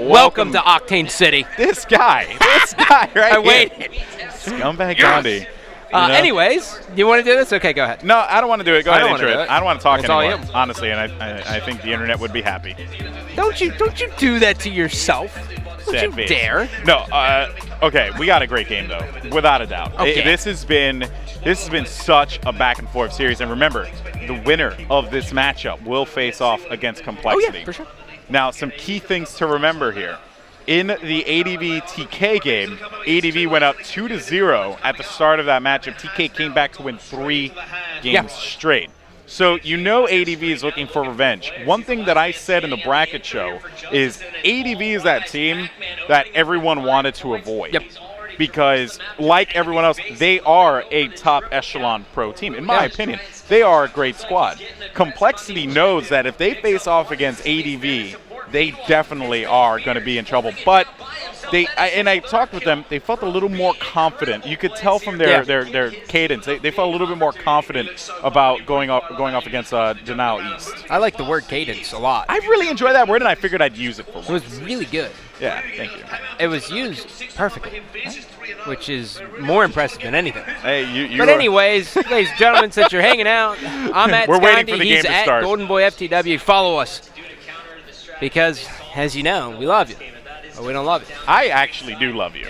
Welcome to Octane City. This guy right I waited. here. Scumbag Gandhi. Anyways, do you want to do this? Okay, go ahead. No, I don't want to do it. Go ahead and intro it. I don't want to talk It's anymore, all you. honestly, and I think the internet would be happy. Don't you do that to yourself. Don't Sad you face. dare. No, okay, we got a great game, though, without a doubt. Okay. This has been such a back-and-forth series, and remember, the winner of this matchup will face off against Complexity. Oh, yeah, for sure. Now, some key things to remember here. In the ADV TK game, ADV went up 2-0 at the start of that matchup. TK came back to win 3 games straight. So you know ADV is looking for revenge. One thing that I said in the bracket show is ADV is that team that everyone wanted to avoid. Yep. Because, like everyone else, they are a top echelon pro team. In my opinion, they are a great squad. Complexity knows that if they face off against ADV, they definitely are going to be in trouble. But I talked with them, they felt a little more confident. You could tell from their cadence. They felt a little bit more confident about going off against Denial East. I like the word cadence a lot. I really enjoy that word, and I figured I'd use it for once. It was really good. Yeah, thank you. It was used perfectly, which is more impressive than anything. Hey, But anyways, ladies and gentlemen, since you're hanging out, I'm at We're waiting Gandhi. for the He's game to at start. Golden Boy FTW. Follow us. Because, as you know, we love you. But we don't love you. I actually do love you.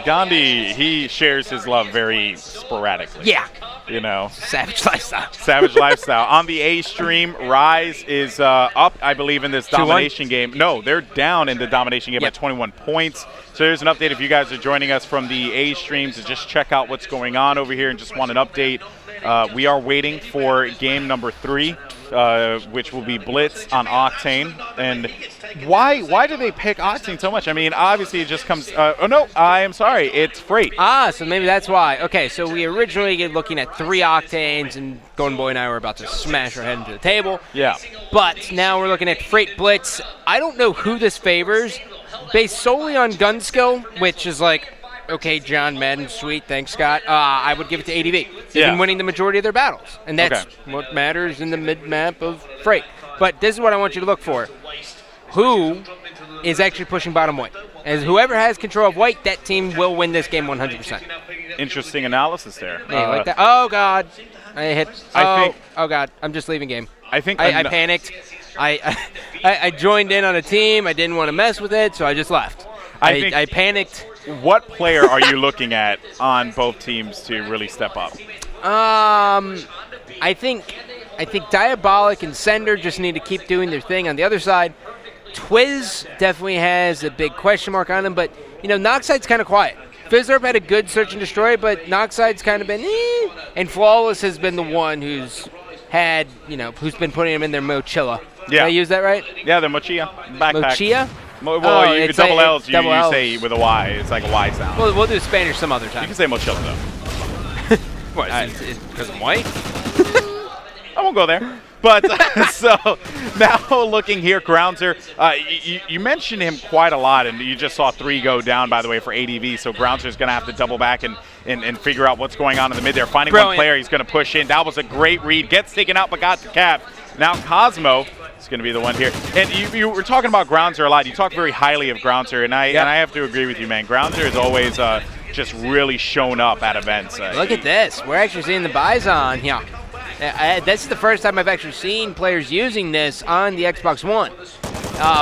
Gandhi, he shares his love very sporadically. Yeah. You know. Savage lifestyle. Savage lifestyle. On the A stream, Rise is up, I believe, in this 2-1. domination game. No, they're down in the domination game by 21 points. So there's an update if you guys are joining us from the A stream to just check out what's going on over here and just want an update. We are waiting for game number 3, which will be Blitz on Octane. And why do they pick Octane so much? I mean, obviously it just comes oh no, I am sorry, it's Freight. So maybe that's why. Okay, so we originally were looking at 3 Octanes, and Golden Boy and I were about to smash our head into the table. Yeah. But now we're looking at Freight Blitz. I don't know who this favors, based solely on gun skill, which is like, okay, John Madden, sweet, thanks, Scott. I would give it to ADV. They've been winning the majority of their battles, and that's what matters in the mid-map of Freight. But this is what I want you to look for. Who is actually pushing bottom white? As whoever has control of white, that team will win this game 100%. Interesting analysis there. Hey, like that. Oh, God. I hit. Oh, God. I'm just leaving game. I think I panicked. I joined in on a team. I didn't want to mess with it, so I just left. I panicked. What player are you looking at on both teams to really step up? I think Diabolic and Sender just need to keep doing their thing on the other side. Twiz definitely has a big question mark on him, but, you know, Noxide's kind of quiet. Fizzlerp had a good search and destroy, but Noxide's kind of been and Flawless has been the one who's had, you know, who's been putting him in their Mochilla. Yeah. Did I use that right? Yeah, the Mochilla backpack. Mochilla? Well, it's double like- L's, you double L's. say with a Y. It's like a Y sound. We'll do Spanish some other You time. can say Mochilla, though. What, because I'm white? I won't go there. But so now looking here, Grounzer, you mentioned him quite a lot, and you just saw 3 go down, by the way, for ADV. So Grounzer's going to have to double back and figure out what's going on in the mid there. Finding one player, he's going to push in. That was a great read. Gets taken out, but got the cap. Now Cosmo is going to be the one here. And you were talking about Grounzer a lot. You talk very highly of Grounzer, and I have to agree with you, man. Grounzer is always just really shown up at events. Look at this. We're actually seeing the Bison here. This is the first time I've actually seen players using this on the Xbox One.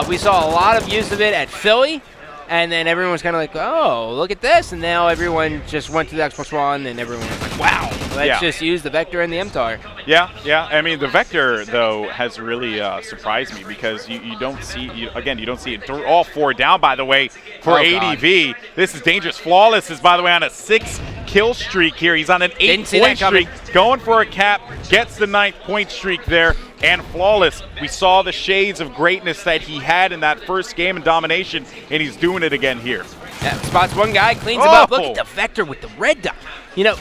We saw a lot of use of it at Philly, and then everyone was kind of like, oh, look at this. And now everyone just went to the Xbox One, and everyone was like, wow, let's just use the Vector and the MTAR. Yeah. I mean, the Vector, though, has really surprised me because you don't see, you don't see it. All 4 down, by the way, for ADV. God. This is dangerous. Flawless is, by the way, on a 6-kill streak here. He's on an 8-point streak. Going for a cap. Gets the 9th point streak there. And Flawless, we saw the shades of greatness that he had in that first game in domination, and he's doing it again here. Yeah, spots one guy, cleans him up. Look at the Vector with the red dot. You know,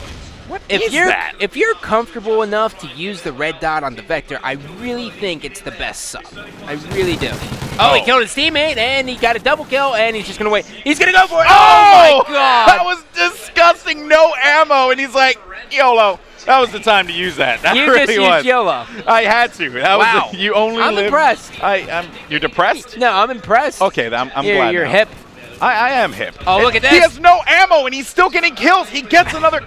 if you're comfortable enough to use the red dot on the Vector, I really think it's the best sub. I really do. Oh, he killed his teammate, and he got a double kill, and he's just going to wait. He's going to go for it. Oh, my God. That was disgusting. No ammo, and he's like, YOLO. That was the time to use that. That You really just was. used YOLO. I had to. That Wow. was you only I'm live. impressed. You're depressed? No, I'm impressed. Okay, I'm glad. You're now. hip. I am hip. Oh, look at this. He has no ammo, and he's still getting kills. He gets another.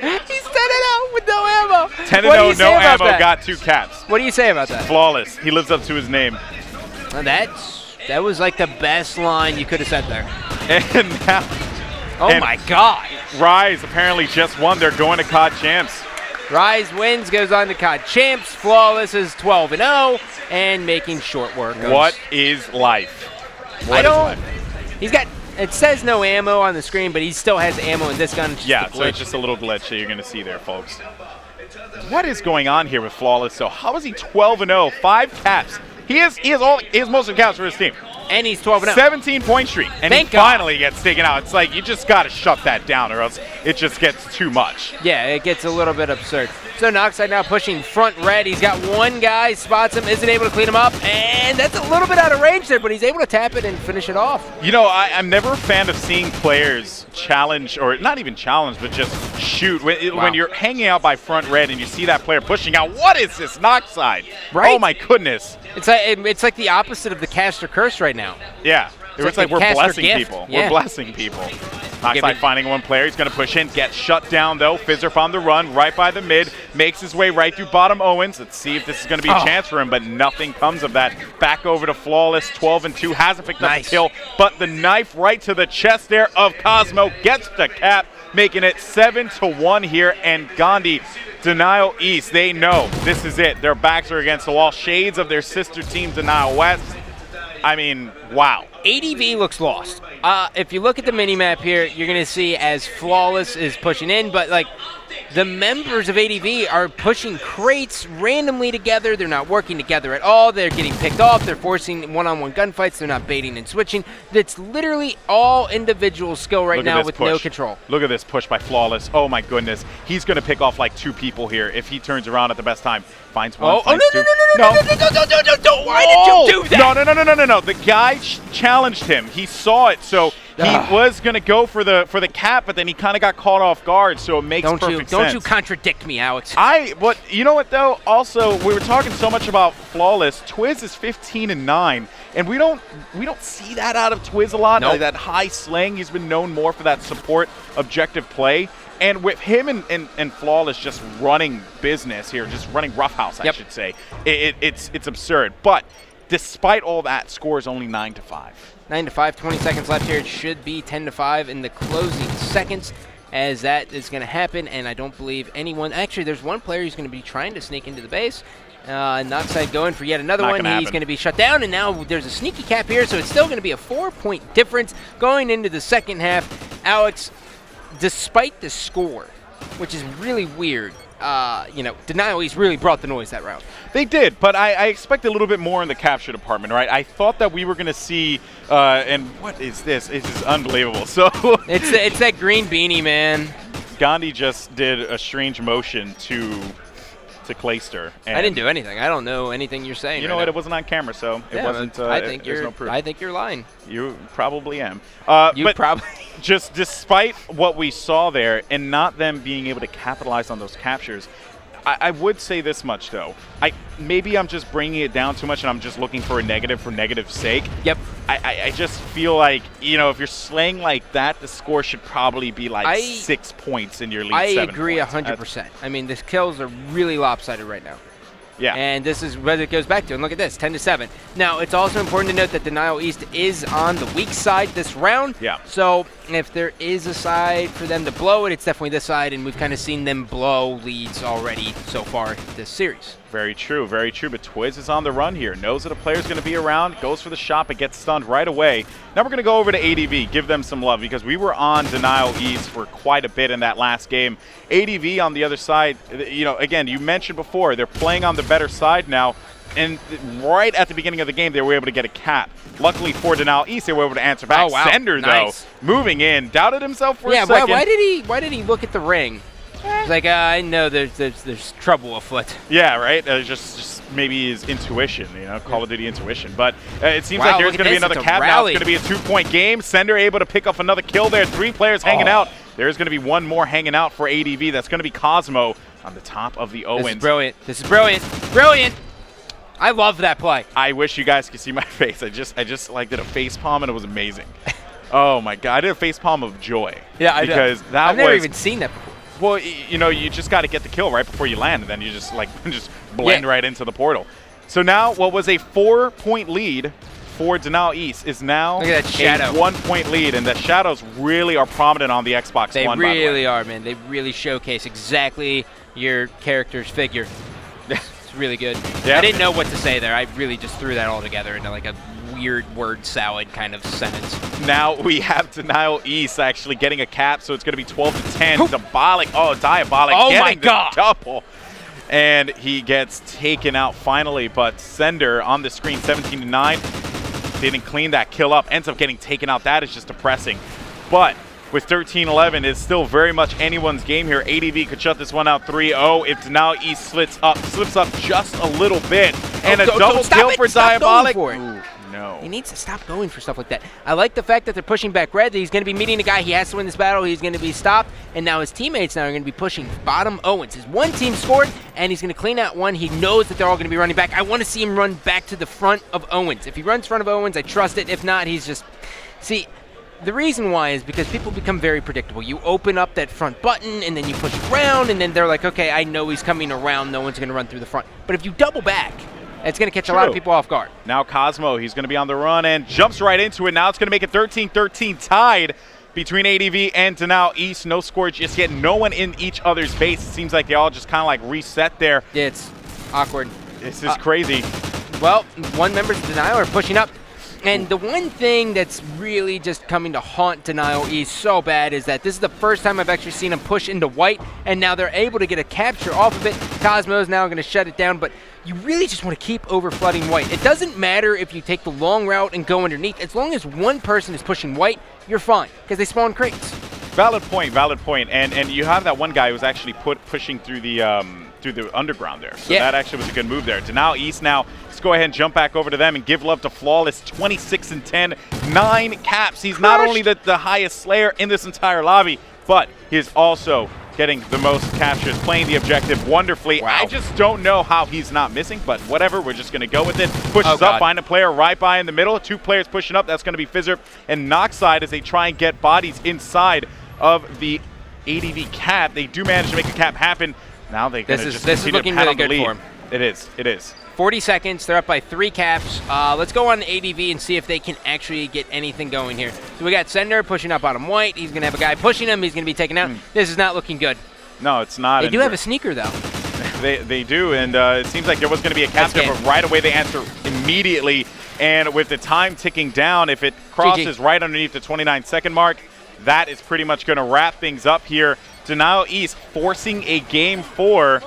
He's 10-0 with no ammo. 10-0, What do you say no about ammo, that? got 2 caps. What do you say about that? Flawless. He lives up to his name. Well, that was like the best line you could have said there. And now, Oh my God. Rise apparently just won. They're going to COD Champs. Rise wins, goes on to COD Champs. Flawless is 12-0 and making short work of. What is life? What I is don't. life? He's got. It says no ammo on the screen, but he still has ammo in this gun. It's just Yeah, a so it's glitch. just a little glitch that you're going to see there, folks. What is going on here with Flawless? So how is he 12-0? 5 caps. He has most of the caps for his team. And he's 12-0. 17-point streak, and Thank he God. finally gets taken out. It's like you just got to shut that down, or else it just gets too much. Yeah, it gets a little bit absurd. So Noxide now pushing front red. He's got one guy, spots him, isn't able to clean him up, and that's a little bit out of range there, but he's able to tap it and finish it off. You know, I'm never a fan of seeing players challenge, or not even challenge, but just shoot. When you're hanging out by front red and you see that player pushing out, what is this Noxide? Right? Oh my goodness. It's like the opposite of the caster curse right now. Yeah. It's like the we're caster blessing gift. people. Yeah. We're blessing people. Give Noxide it- finding one player. He's going to push in, gets shut down, though. Fizzerp on the run, right by the mid. Makes his way right through bottom Owens. Let's see if this is going to be a chance for him, but nothing comes of that. Back over to Flawless, 12-2. Hasn't picked up a kill, but the knife right to the chest there of Cosmo gets the cap, making it 7-1 here. And Gandhi, Denial East, they know this is it. Their backs are against the wall. Shades of their sister team, Denial West. I mean, wow. ADV looks lost. If you look at the mini-map here, you're going to see as Flawless is pushing in, but like the members of ADV are pushing crates randomly together. They're not working together at all. They're getting picked off. They're forcing one-on-one gunfights. They're not baiting and switching. It's literally all individual skill right now with no control. Look at this push by Flawless. Oh my goodness. He's going to pick off like 2 people here if he turns around at the best time. Finds one, finds 2. No. Why did you do that? No. The guy challenged him. He saw it, so he was going to go for the cap, but then he kind of got caught off guard, so it makes perfect sense. Don't you contradict me, Alex. You know what, though? Also, we were talking so much about Flawless. Twiz is 15-9, and we don't see that out of Twiz a lot. Nope. Like that high slang, he's been known more for that support objective play. And with him and Flawless just running business here, just running roughhouse, I should say, it's absurd. But despite all that, score is only 9-5. 9-5, 20 seconds left here. It should be 10-5 in the closing seconds as that is going to happen, and I don't believe anyone. Actually, there's one player who's going to be trying to sneak into the base. Noxide going for yet another one. He's going to be shut down, and now there's a sneaky cap here, so it's still going to be a 4-point difference going into the second half. Alex, despite the score, which is really weird, Denial East really brought the noise that round. They did, but I expect a little bit more in the capture department, right? I thought that we were going to see, and what is this? This is unbelievable. So it's that green beanie, man. Gandhi just did a strange motion to Clayster. I didn't do anything. I don't know anything you're saying. You know what? It wasn't on camera, so it wasn't. There's no proof. I think you're lying. You probably am. You probably. Just despite what we saw there and not them being able to capitalize on those captures, I would say this much, though. Maybe I'm just bringing it down too much and I'm just looking for a negative for negative's sake. Yep. I just feel like, if you're slaying like that, the score should probably be like 6 points in your lead. I 7 agree points. 100%. I mean, the kills are really lopsided right now. Yeah. And this is what it goes back to. And look at this, 10-7. Now, it's also important to note that Denial East is on the weak side this round. Yeah. So if there is a side for them to blow it, it's definitely this side, and we've kind of seen them blow leads already so far this series. Very true, very true. But Twiz is on the run here. Knows that a player's going to be around, goes for the shot, but gets stunned right away. Now we're going to go over to ADV, give them some love, because we were on Denial East for quite a bit in that last game. ADV on the other side, again, you mentioned before, they're playing on the better side now. And right at the beginning of the game, they were able to get a cap. Luckily for Denial East, they were able to answer back. Oh, wow. Sender, Nice. though, moving in, doubted himself for a Yeah, second. why did he look at the ring? He's like, I know there's trouble afoot. Yeah, right? Just maybe his intuition, Call of Duty intuition. But it seems like there's going to be another cap now. It's going to be a 2-point game. Sender able to pick up another kill there. 3 players hanging out. There's going to be one more hanging out for ADV. That's going to be Cosmo on the top of the Owens. This is brilliant. This is brilliant. Brilliant. I love that play. I wish you guys could see my face. I just like did a face palm and it was amazing. Oh my god, I did a face palm of joy. Yeah, I because that I've never even seen that before. Well, you know, you just got to get the kill right before you land, and then you just like just blend right into the portal. So now, what was a 4-point lead for Denial East is now Look at that shadow. a 1-point lead, and the shadows really are prominent on the Xbox They One. By the way. really are, man. They really showcase exactly your character's figure. It's really good. Yeah. I didn't know what to say there. I really just threw that all together into like a weird word salad kind of sentence. Now we have Denial East actually getting a cap, so it's going to be 12-10. Diabolic. Oh, Diabolic. Oh, getting my God. The double. And he gets taken out finally, but Sender on the screen, 17-9. Didn't clean that kill up. Ends up getting taken out. That is just depressing. But with 13-11, it's still very much anyone's game here. ADV could shut this one out 3-0 if Denial East slips up just a little bit. And a double kill for Diabolic. Ooh, no. He needs to stop going for stuff like that. I like the fact that they're pushing back red, that he's going to be meeting a guy. He has to win this battle. He's going to be stopped. And now his teammates now are going to be pushing bottom Owens. His one team scored, and he's going to clean out one. He knows that they're all going to be running back. I want to see him run back to the front of Owens. If he runs front of Owens, I trust it. If not, he's just... See, the reason why is because people become very predictable. You open up that front button, and then you push around, and then they're like, okay, I know he's coming around. No one's going to run through the front. But if you double back, it's going to catch a lot of people off guard. Now Cosmo, he's going to be on the run and jumps right into it. Now it's going to make it 13-13 tied between ADV and Denial East. No score just yet. No one in each other's base. It seems like they all just kind of like reset there. Yeah, it's awkward. This is crazy. Well, one member's Denial are pushing up. And the one thing that's really just coming to haunt Denial East so bad is that this is the first time I've actually seen them push into white, and now they're able to get a capture off of it. Cosmo's now going to shut it down, but you really just want to keep over-flooding white. It doesn't matter if you take the long route and go underneath. As long as one person is pushing white, you're fine, because they spawn crates. Valid point, valid point. And you have that one guy who's actually pushing through the underground there. So that actually was a good move there. Denial East now, let's go ahead and jump back over to them and give love to Flawless. 26-10, 9 caps. He's not only the highest Slayer in this entire lobby, but he's also getting the most captures, playing the objective wonderfully. Wow. I just don't know how he's not missing, but whatever, we're just going to go with it. Pushes up, find a player right by in the middle. 2 players pushing up. That's going to be Fizzerp and Noxide as they try and get bodies inside of the ADV cap. They do manage to make the cap happen. Now they This is looking really good for him. It is. It is. 40 seconds. They're up by 3 caps. Let's go on ADV and see if they can actually get anything going here. So we got Sender pushing up bottom white. He's going to have a guy pushing him. He's going to be taken out. This is not looking good. No, it's not. They do have a sneaker, though. They do, and it seems like there was going to be a capture, but right away they answer immediately. And with the time ticking down, if it crosses right underneath the 29-second mark, that is pretty much going to wrap things up here. Denial East forcing a game 4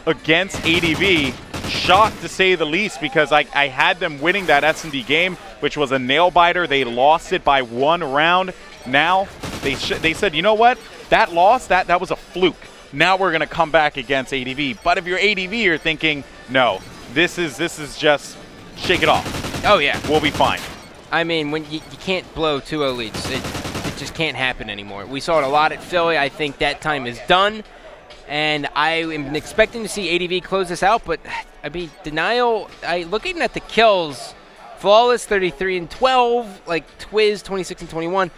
against ADV. Shocked to say the least, because I had them winning that S&D game, which was a nail biter. They lost it by 1 round. Now they said, you know what? That loss, that was a fluke. Now we're going to come back against ADV. But if you're ADV, you're thinking, no, this is just shake it off. Oh, yeah. We'll be fine. I mean, when you can't blow 2-0 leads. It just can't happen anymore. We saw it a lot at Philly. I think that time is done. And I am expecting to see ADV close this out, but I mean, Denial, looking at the kills, Flawless 33-12, like Twiz 26-21.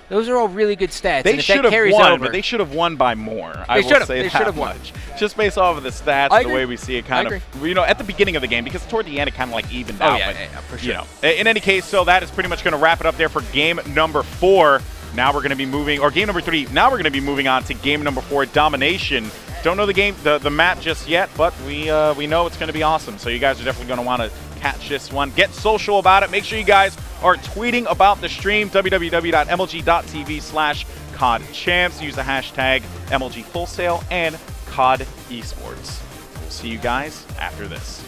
Those are all really good stats. They should have won, but they should have won by more. I will say that much. Just based off of the stats, and the way we see it kind of, you know, at the beginning of the game, because toward the end it kind of like evened out. Yeah, but, for sure. You know, in any case, so that is pretty much going to wrap it up there for game number 4. Now we're going to be moving, or game number 3. Now we're going to be moving on to game number 4, Domination. Don't know the map just yet, but we know it's going to be awesome. So you guys are definitely going to want to catch this one. Get social about it. Make sure you guys are tweeting about the stream. www.mlg.tv/COD Champs. Use the hashtag MLG Full Sail and COD Esports. We'll see you guys after this.